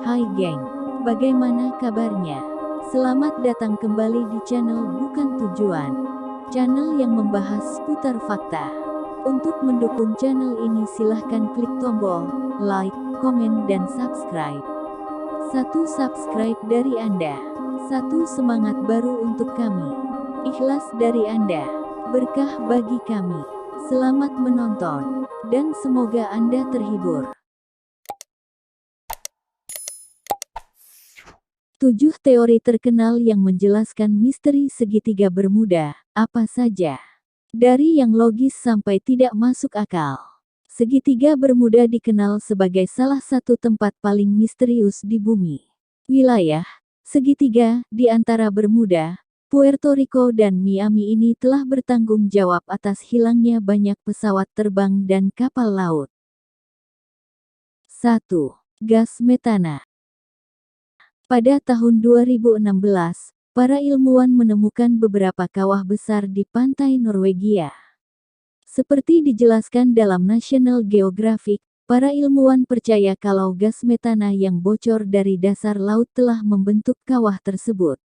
Hai geng, bagaimana kabarnya? Selamat datang kembali di channel Bukan Tujuan, channel yang membahas seputar fakta. Untuk mendukung channel ini silahkan klik tombol like, komen, dan subscribe. Satu subscribe dari Anda, satu semangat baru untuk kami. Ikhlas dari Anda, berkah bagi kami. Selamat menonton, dan semoga Anda terhibur. 7 teori terkenal yang menjelaskan misteri segitiga Bermuda, apa saja? Dari yang logis sampai tidak masuk akal. Segitiga Bermuda dikenal sebagai salah satu tempat paling misterius di bumi. Wilayah segitiga di antara Bermuda, Puerto Rico dan Miami ini telah bertanggung jawab atas hilangnya banyak pesawat terbang dan kapal laut. 1. Gas metana. Pada tahun 2016, para ilmuwan menemukan beberapa kawah besar di pantai Norwegia. Seperti dijelaskan dalam National Geographic, para ilmuwan percaya kalau gas metana yang bocor dari dasar laut telah membentuk kawah tersebut.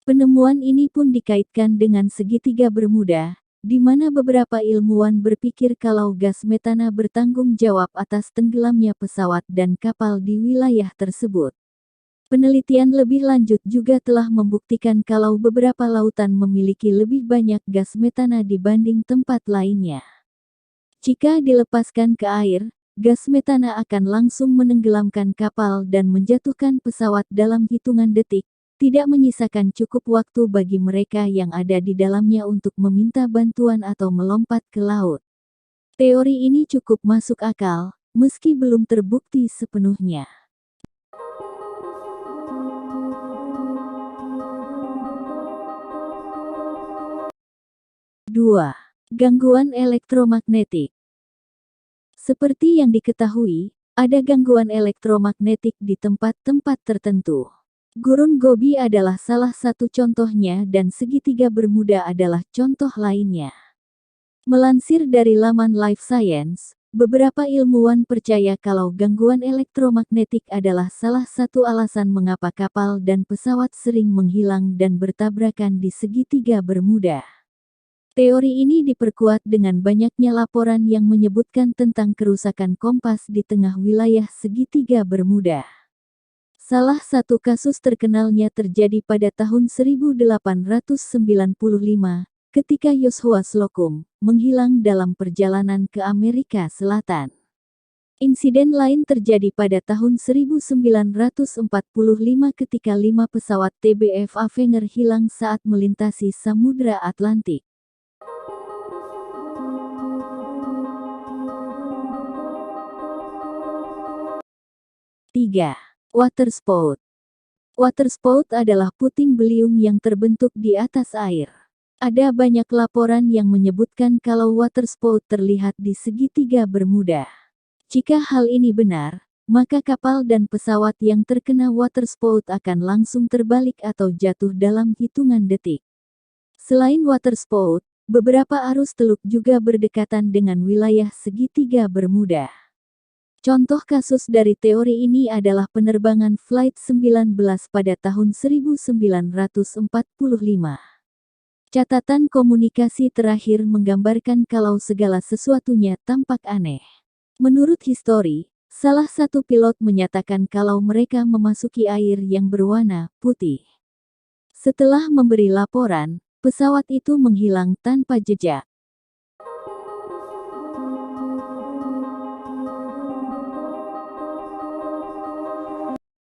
Penemuan ini pun dikaitkan dengan segitiga Bermuda, di mana beberapa ilmuwan berpikir kalau gas metana bertanggung jawab atas tenggelamnya pesawat dan kapal di wilayah tersebut. Penelitian lebih lanjut juga telah membuktikan kalau beberapa lautan memiliki lebih banyak gas metana dibanding tempat lainnya. Jika dilepaskan ke air, gas metana akan langsung menenggelamkan kapal dan menjatuhkan pesawat dalam hitungan detik, tidak menyisakan cukup waktu bagi mereka yang ada di dalamnya untuk meminta bantuan atau melompat ke laut. Teori ini cukup masuk akal, meski belum terbukti sepenuhnya. 2. Gangguan elektromagnetik. Seperti yang diketahui, ada gangguan elektromagnetik di tempat-tempat tertentu. Gurun Gobi adalah salah satu contohnya dan segitiga Bermuda adalah contoh lainnya. Melansir dari laman Life Science, beberapa ilmuwan percaya kalau gangguan elektromagnetik adalah salah satu alasan mengapa kapal dan pesawat sering menghilang dan bertabrakan di segitiga Bermuda. Teori ini diperkuat dengan banyaknya laporan yang menyebutkan tentang kerusakan kompas di tengah wilayah segitiga Bermuda. Salah satu kasus terkenalnya terjadi pada tahun 1895, ketika Joshua Slocum menghilang dalam perjalanan ke Amerika Selatan. Insiden lain terjadi pada tahun 1945 ketika 5 pesawat TBF Avenger hilang saat melintasi Samudra Atlantik. 3. Waterspout. Waterspout adalah puting beliung yang terbentuk di atas air. Ada banyak laporan yang menyebutkan kalau waterspout terlihat di segitiga Bermuda. Jika hal ini benar, maka kapal dan pesawat yang terkena waterspout akan langsung terbalik atau jatuh dalam hitungan detik. Selain waterspout, beberapa arus teluk juga berdekatan dengan wilayah segitiga Bermuda. Contoh kasus dari teori ini adalah penerbangan Flight 19 pada tahun 1945. Catatan komunikasi terakhir menggambarkan kalau segala sesuatunya tampak aneh. Menurut histori, salah satu pilot menyatakan kalau mereka memasuki air yang berwarna putih. Setelah memberi laporan, pesawat itu menghilang tanpa jejak.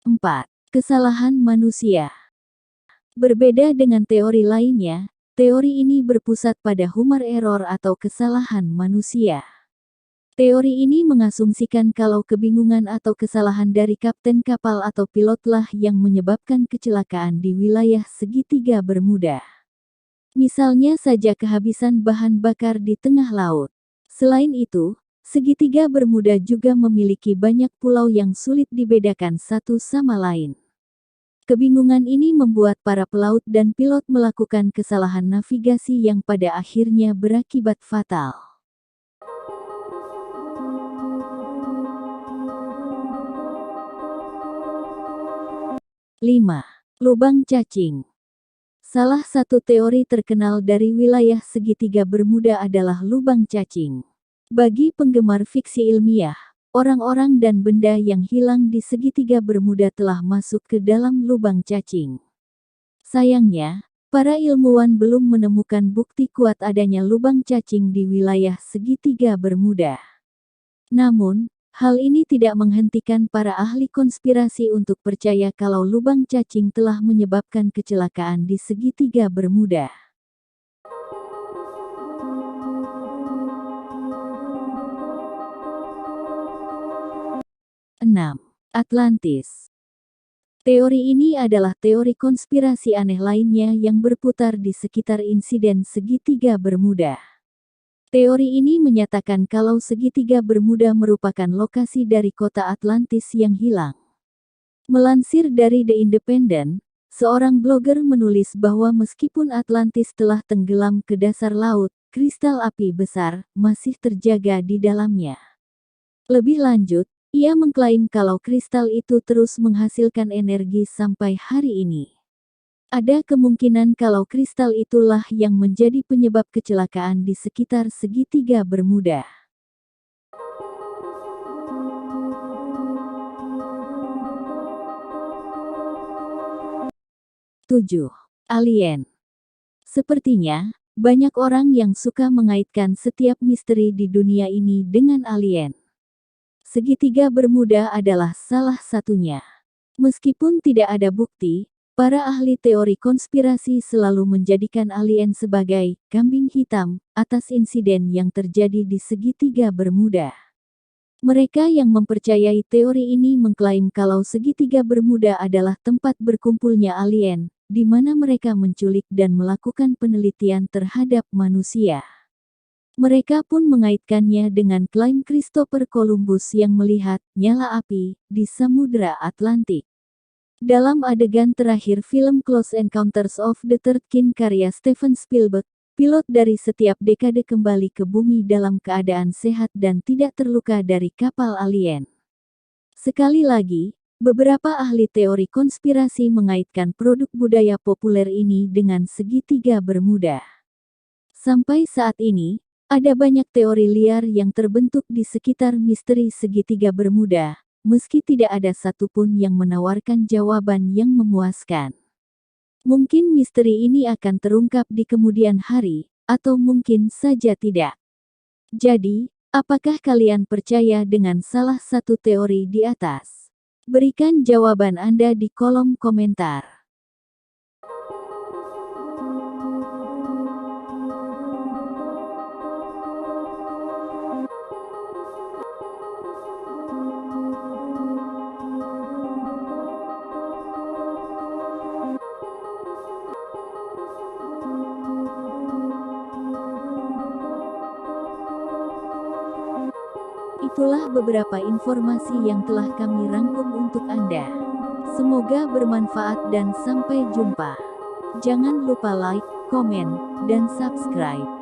4. Kesalahan manusia. Berbeda dengan teori lainnya, teori ini berpusat pada human error atau kesalahan manusia. Teori ini mengasumsikan kalau kebingungan atau kesalahan dari kapten kapal atau pilotlah yang menyebabkan kecelakaan di wilayah segitiga Bermuda. Misalnya saja kehabisan bahan bakar di tengah laut. Selain itu, segitiga Bermuda juga memiliki banyak pulau yang sulit dibedakan satu sama lain. Kebingungan ini membuat para pelaut dan pilot melakukan kesalahan navigasi yang pada akhirnya berakibat fatal. 5. Lubang cacing. Salah satu teori terkenal dari wilayah segitiga Bermuda adalah lubang cacing. Bagi penggemar fiksi ilmiah, orang-orang dan benda yang hilang di segitiga Bermuda telah masuk ke dalam lubang cacing. Sayangnya, para ilmuwan belum menemukan bukti kuat adanya lubang cacing di wilayah segitiga Bermuda. Namun, hal ini tidak menghentikan para ahli konspirasi untuk percaya kalau lubang cacing telah menyebabkan kecelakaan di segitiga Bermuda. Enam. Atlantis. Teori ini adalah teori konspirasi aneh lainnya yang berputar di sekitar insiden segitiga Bermuda. Teori ini menyatakan kalau segitiga Bermuda merupakan lokasi dari kota Atlantis yang hilang. Melansir dari The Independent, seorang blogger menulis bahwa meskipun Atlantis telah tenggelam ke dasar laut, kristal api besar masih terjaga di dalamnya. Lebih lanjut, ia mengklaim kalau kristal itu terus menghasilkan energi sampai hari ini. Ada kemungkinan kalau kristal itulah yang menjadi penyebab kecelakaan di sekitar segitiga Bermuda. Tujuh. Alien. Sepertinya, banyak orang yang suka mengaitkan setiap misteri di dunia ini dengan alien. Segitiga Bermuda adalah salah satunya. Meskipun tidak ada bukti, para ahli teori konspirasi selalu menjadikan alien sebagai kambing hitam atas insiden yang terjadi di segitiga Bermuda. Mereka yang mempercayai teori ini mengklaim kalau segitiga Bermuda adalah tempat berkumpulnya alien, di mana mereka menculik dan melakukan penelitian terhadap manusia. Mereka pun mengaitkannya dengan klaim Christopher Columbus yang melihat nyala api di Samudra Atlantik. Dalam adegan terakhir film Close Encounters of the Third Kind karya Steven Spielberg, pilot dari setiap dekade kembali ke bumi dalam keadaan sehat dan tidak terluka dari kapal alien. Sekali lagi, beberapa ahli teori konspirasi mengaitkan produk budaya populer ini dengan segitiga Bermuda. Sampai saat ini, ada banyak teori liar yang terbentuk di sekitar misteri segitiga Bermuda, meski tidak ada satupun yang menawarkan jawaban yang memuaskan. Mungkin misteri ini akan terungkap di kemudian hari, atau mungkin saja tidak. Jadi, apakah kalian percaya dengan salah satu teori di atas? Berikan jawaban Anda di kolom komentar. Itulah beberapa informasi yang telah kami rangkum untuk Anda. Semoga bermanfaat dan sampai jumpa. Jangan lupa like, komen, dan subscribe.